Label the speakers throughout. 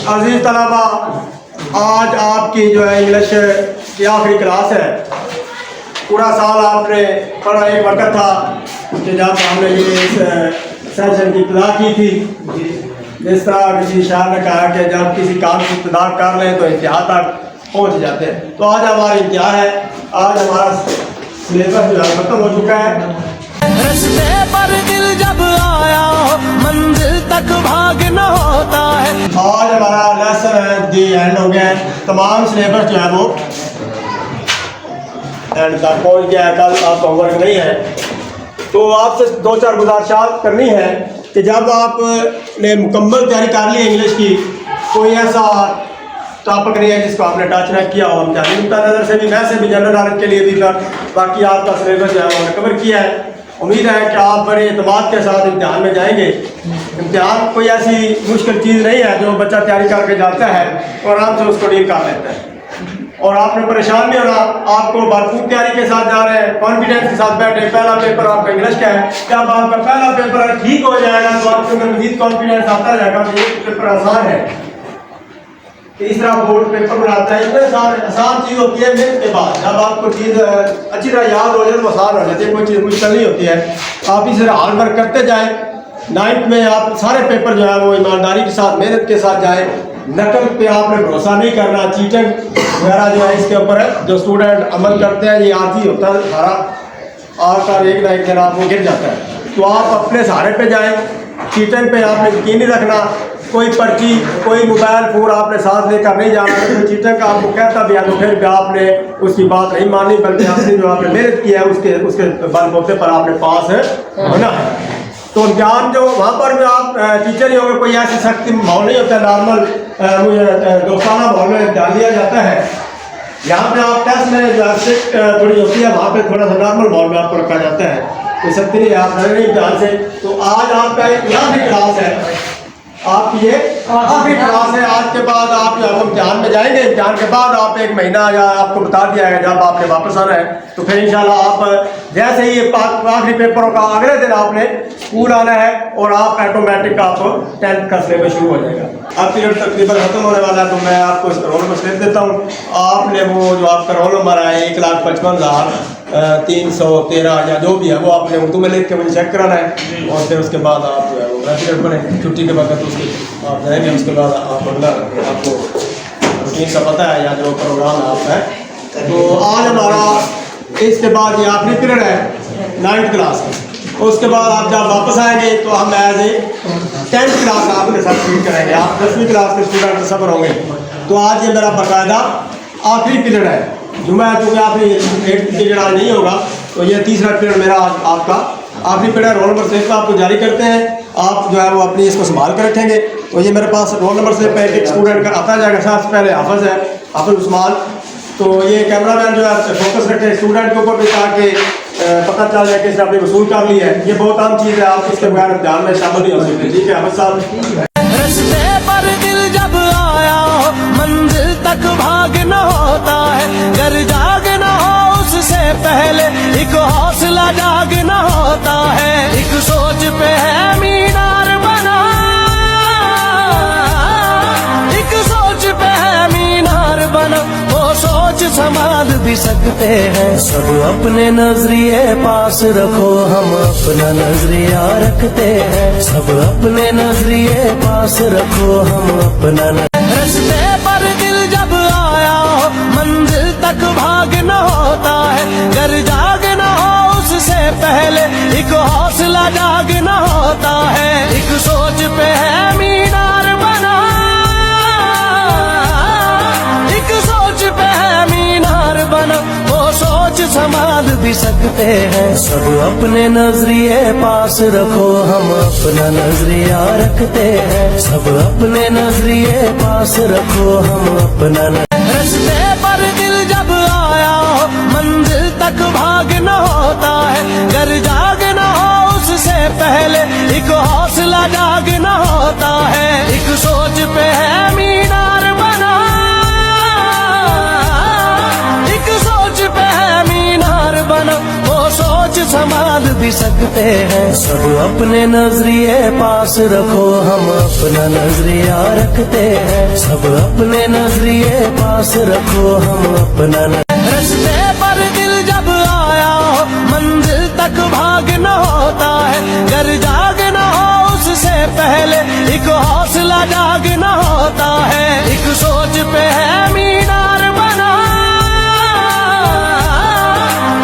Speaker 1: अजीज तलबा, आज आपकी जो है इंग्लिश की आखिरी क्लास है। पूरा साल आपने पढ़ा, एक वक्त था कि जब हमने ये इस सेशन की इब्तिदा की थी। जिस तरह किसी शायर ने कहा कि जब किसी काम की इब्तिदा कर लें तो इंतहा तक पहुँच जाते हैं। तो आज हमारी इंतहा है, आज हमारा सिलेबस जो है खत्म हो चुका है।
Speaker 2: रस्ते पर दिल जब आया मंजिल तक भाग न होता है।
Speaker 1: आज हमारा लेसन है दी एंड हो गया है। तमाम सिलेबस जो है वो एंड तक पहुँच गया है। कल आपका होमवर्क नहीं है, तो आपसे दो चार गुजारिशात करनी है कि जब आपने मुकम्मल तैयारी कर ली इंग्लिश की, कोई ऐसा टॉपिक नहीं है जिसको आपने टच न किया हो। हम तालीम का नज़र से भी, वैसे भी जनरल नॉलेज के लिए भी बाकी आपका सिलेबस जो है वो कवर किया है। उम्मीद है कि आप बड़े एतमाद के साथ इम्तिहान में जाएंगे। इम्तिहान कोई ऐसी मुश्किल चीज़ नहीं है जो बच्चा तैयारी करके जाता है और आराम से उसको डील कर लेता है। और आपने परेशान नहीं होना, आपको भरपूर तैयारी के साथ जा रहे हैं, कॉन्फिडेंस के साथ बैठे। पहला पेपर आपका इंग्लिश का है। जब आपका पहला पेपर ठीक हो जाएगा तो आपके अंदर मजीद कॉन्फिडेंस आता जाएगा कि ये पेपर आसान है। तीसरा बोर्ड पेपर बनाता है, इतने सारे आसान चीज़ होती है। मेहनत के बाद जब आपको चीज़ अच्छी तरह याद हो जाए तो आसान हो जाती है, कोई चीज़ मुश्किल नहीं होती है। आप इस तरह हार्ड वर्क करते जाएँ। 9th में आप सारे पेपर जो है वो ईमानदारी के साथ, मेहनत के साथ जाएँ। नकल पे आपने भरोसा नहीं करना, चीटिंग वगैरह जो है इसके ऊपर जो स्टूडेंट अमल करते हैं, ये आती होता है सारा। आपका एक ना एक दिन आपको गिर जाता है। तो आप अपने सहारे पे जाएँ। चीटिंग पे आपने यकीन नहीं रखना। कोई पर्ची, कोई मोबाइल फ़ोन आपने साथ लेकर नहीं जाना। कोई चीटिंग का आपको कहता भी है तो फिर भी आपने उसकी बात नहीं माननी, बल्कि आपने जो आपने मेहनत की है उसके बलबूते पर आपने पास होना है। तो इम्तिहान जो वहाँ पर भी आप टीचर ही होंगे, कोई ऐसी सख्त माहौल नहीं होता। नॉर्मल मुझे दोस्ताना माहौल में इम्तिहान दिया जाता है। यहाँ पे आप टेस्ट में जो स्ट्रिक्ट थोड़ी होती है, वहाँ पे थोड़ा सा नॉर्मल माहौल में आपको रखा जाता है। कोई सख्ती नहीं है, आप डरे नहीं इम्तिहान से। तो आज आपका यहाँ भी क्लास है, आपकी ये आखिरी क्लास है। आज के बाद आप इम्तिहान में जाएंगे। इम्तिहान के बाद आप 1 महीना या आपको बता दिया है जब आपने वापस आना है, तो फिर इंशाल्लाह आप जैसे ही ये आखिरी पेपरों का अगले दिन आपने स्कूल आना है और आप ऑटोमेटिक आपको 10th का सिलेबस शुरू हो जाएगा। अब पीरियड तकरीबन खत्म होने वाला है, तो मैं आपको रोल नंबर स्लिप देता हूँ। आपने वो जो आपका रोल नंबर है 1,55,313 या जो भी है वो आपने उर्दू में लिख के मुझे चेक कराना है। और फिर उसके बाद आप जो है वो पीरियड बने छुट्टी के वक्त उसके आप जाएंगे। उसके बाद आप अगला आपको रूटीन का पता है या जो प्रोग्राम है आपका है। तो आज हमारा इसके बाद ये आखिरी पीरियड है 9th क्लास का। उसके बाद आप जब वापस आएंगे तो हम एज ए 10th क्लास आपके साथ ट्रीट करेंगे। आप 10वीं क्लास के स्टूडेंट सफ़र होंगे। तो आज ये मेरा बाकायदा आखिरी पीरियड है। जुम्मा है, क्योंकि आखिरी 8th पीरियड आज नहीं होगा, तो ये तीसरा पीरियड मेरा आपका आखिरी पीरियड। रोल नंबर स्लिप आपको जारी करते हैं, आप जो है वो अपनी इसको संभाल कर रखेंगे। तो ये मेरे पास रोल नंबर स्लिप है, एक स्टूडेंट का आता जाएगा। सबसे पहले हाफिज़ है, हाफिज़ उस्मान। तो ये कैमरा मैन जो है फोकस रखे स्टूडेंट के ऊपर भी, ताकि पता चल जाए कि इसने अपनी वसूल कर ली है। ये बहुत आम चीज़ है, आप इसके बगैर ध्यान में शामिल नहीं हो सकते। ठीक है हाफिज़ साहब।
Speaker 2: रस्ते पर दिल जब आया मंजिल तक भाग न होता है। घर जाग न हो उससे पहले एक हौसला जाग न होता है। एक सोच पे है मीनार बना, एक सोच पे है मीनार बना। वो सोच संभाल भी सकते हैं। सब अपने नजरिए पास रखो, हम अपना नजरिया रखते हैं। सब अपने नजरिए पास रखो, हम अपना रस्ते पर दिल जब आया मंजिल तक भाग न होता है। घर जाग न हो उससे पहले एक हौसला जाग न होता है। एक सोच पे है मीनार बना, एक सोच पे है मीनार बना। वो सोच संभाल भी सकते हैं। सब अपने नजरिए पास रखो, हम अपना नजरिया रखते हैं। सब अपने नजरिए पास रखो, हम अपना रस्ते पर दिल जब आया मंजिल तक भाग न होता है। घर जाग न हो उससे पहले एक हौसला जाग न होता है। एक सोच पे है मीनार बना, एक सोच पे है मीनार बना। वो सोच संभाल भी सकते हैं। सब अपने नजरिए पास रखो, हम अपना नजरिया रखते हैं। सब अपने नजरिए पास रखो, हम अपना रास्ते पर दिल जब आया हो, मंजिल तक भागना होता है। घर जागना हो उससे पहले एक हौसला जागना होता है। एक सोच पे है मीनार बना,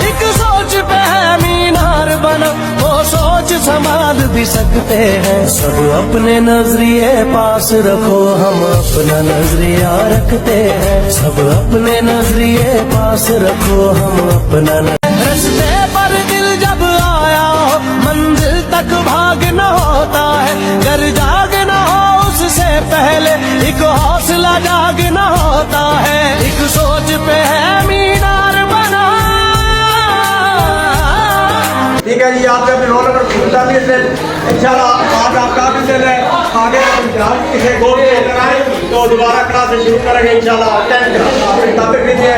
Speaker 2: एक सोच पे है मीनार बना, वो सोच संभाल भी सकते हैं। सब अपने नजरिए पास रखो, हम अपना नजरिया रखते हैं। सब अपने नजरिए पास रखो, हम अपना रास्ते पर दिल जब आया हो, मंजिल तक भागना होता है। घर जागना हो उससे पहले एक हौसला जागना होता है। एक सोच पे है मीनार बना।
Speaker 1: ठीक है जी, आपने अपने रोल नंबर पूछा भी इससे इंशाल्लाह आज आप काफी देर है आगे इसे गोल लेकर आए तो दोबारा क्लास शुरू करेंगे इंशाल्लाह। 10 तब तक लीजिए।